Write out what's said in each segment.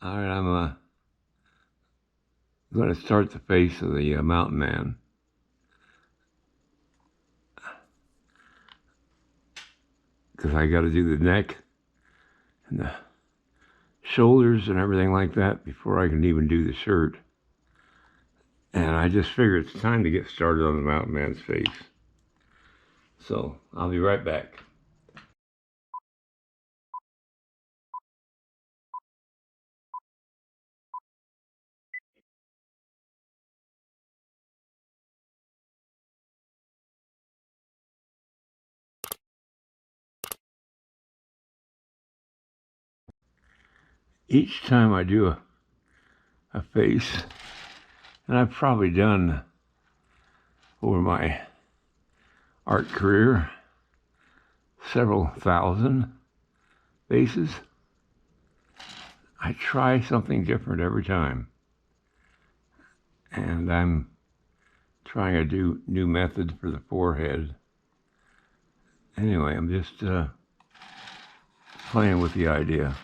All right, I'm going to start the face of the mountain man. Because I got to do the neck and the shoulders and everything like that before I can even do the shirt. And I just figured it's time to get started on the mountain man's face. So I'll be right back. Each time I do a face, and I've probably done over my art career several thousand faces, I try something different every time. And I'm trying a new method for the forehead. Anyway, I'm just playing with the idea.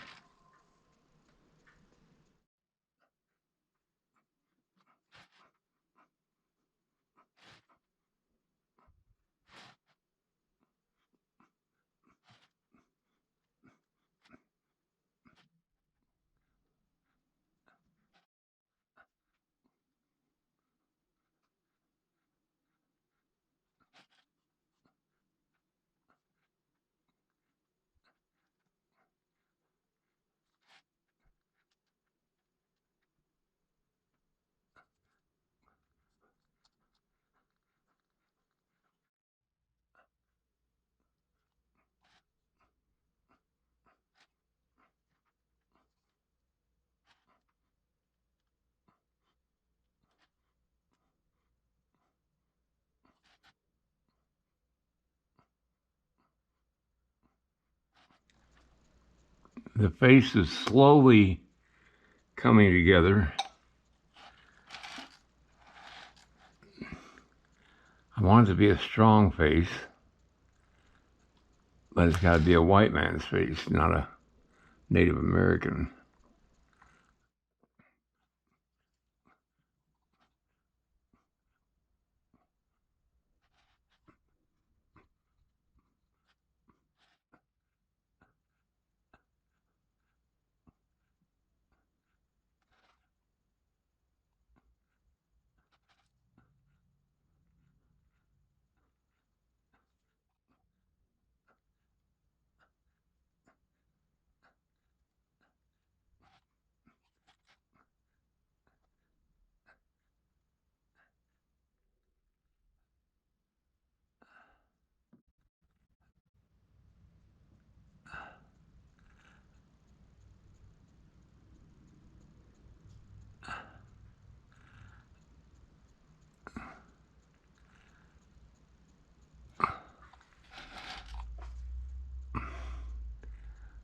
The face is slowly coming together. I want it to be a strong face, but it's got to be a white man's face, not a Native American.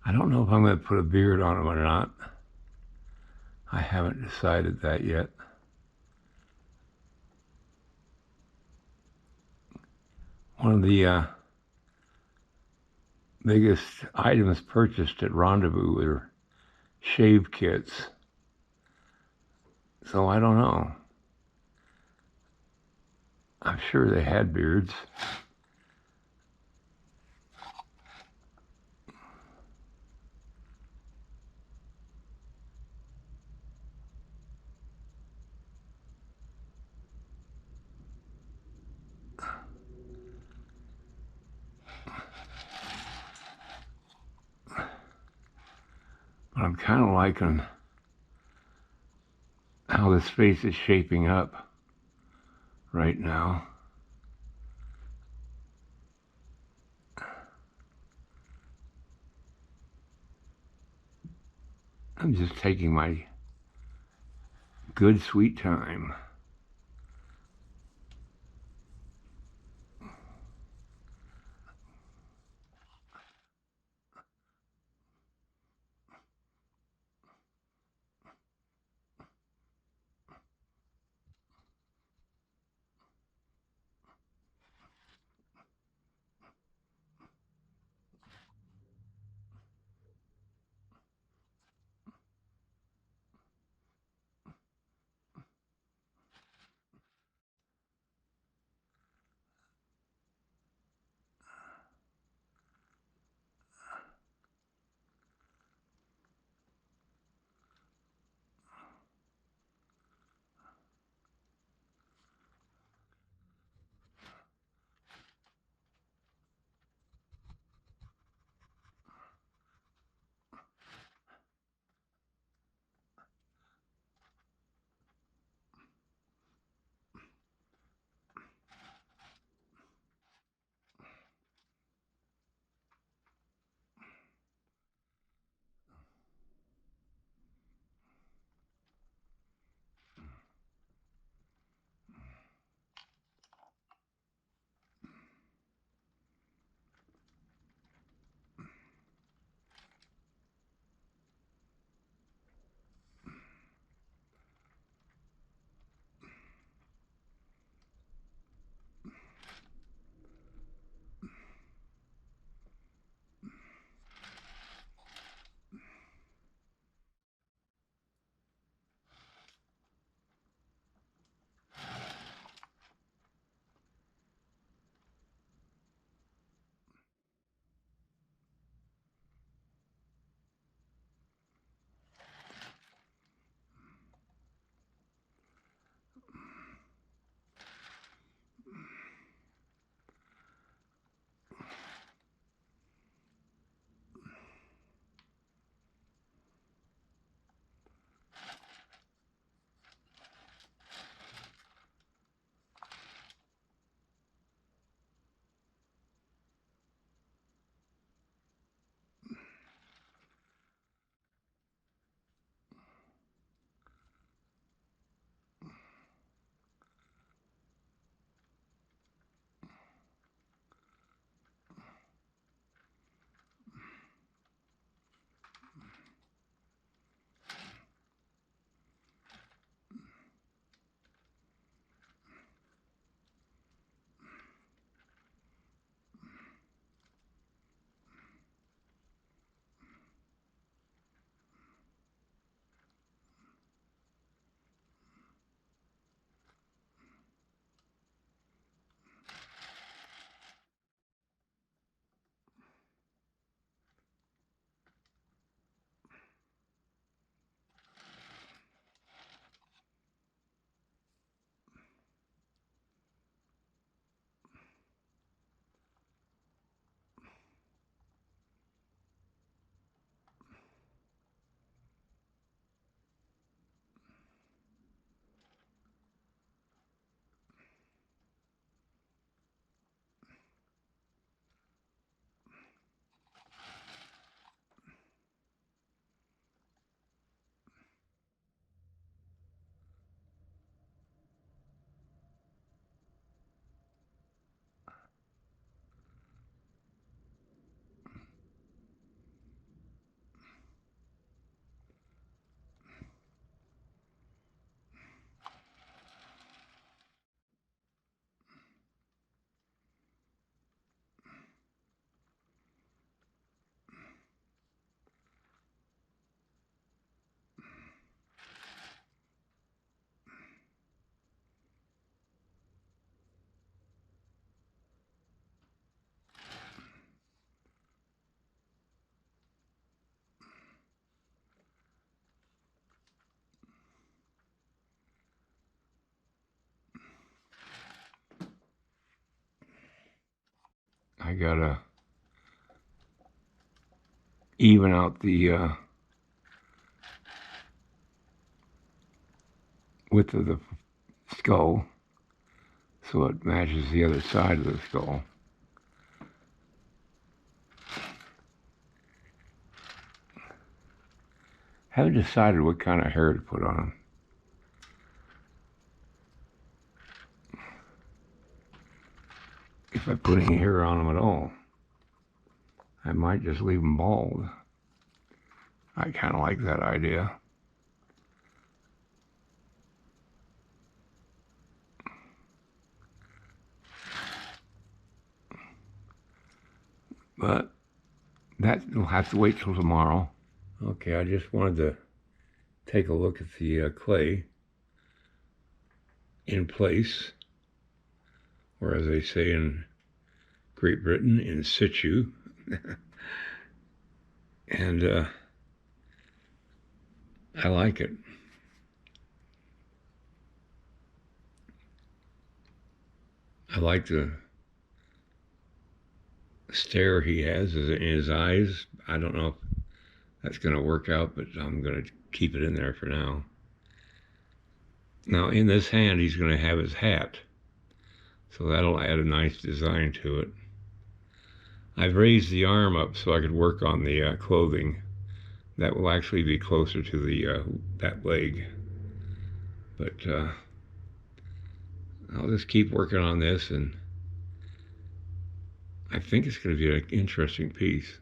I don't know if I'm going to put a beard on him or not. I haven't decided that yet. One of the biggest items purchased at Rendezvous were shave kits. So I don't know. I'm sure they had beards. But I'm kind of liking how this face is shaping up right now. I'm just taking my good sweet time. I gotta even out the width of the skull so it matches the other side of the skull. Haven't decided what kind of hair to put on him. If I put any hair on him at all, I might just leave him bald. I kind of like that idea. But that will have to wait till tomorrow. Okay, I just wanted to take a look at the clay in place, or as they say in Great Britain, in situ. And I like it. I like the stare he has in his eyes. I don't know if that's going to work out, but I'm going to keep it in there for now. Now in this hand he's going to have his hat, so that'll add a nice design to it. I've raised the arm up so I could work on the clothing. That will actually be closer to the that leg. But I'll just keep working on this, and I think it's going to be an interesting piece.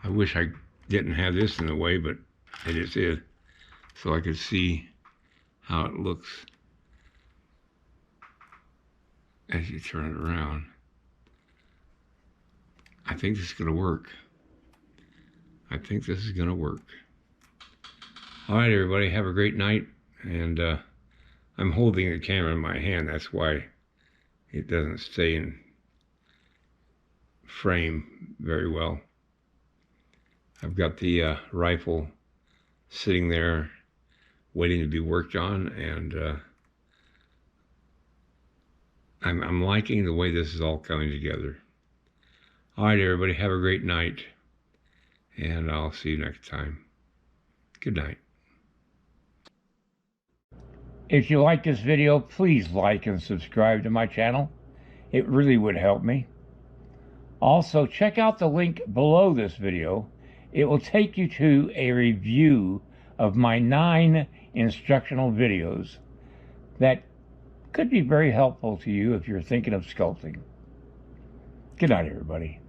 I wish I didn't have this in the way, but it just is, so I could see how it looks as you turn it around. I think this is going to work. I think this is going to work. All right, everybody, have a great night. And I'm holding the camera in my hand. That's why it doesn't stay in frame very well. I've got the rifle sitting there waiting to be worked on, and I'm liking the way this is all coming together. All right, everybody, have a great night, and I'll see you next time. Good night. If you like this video, please like and subscribe to my channel. It really would help me. Also, check out the link below this video. It will take you to a review of my 9 instructional videos that could be very helpful to you if you're thinking of sculpting. Good night, everybody.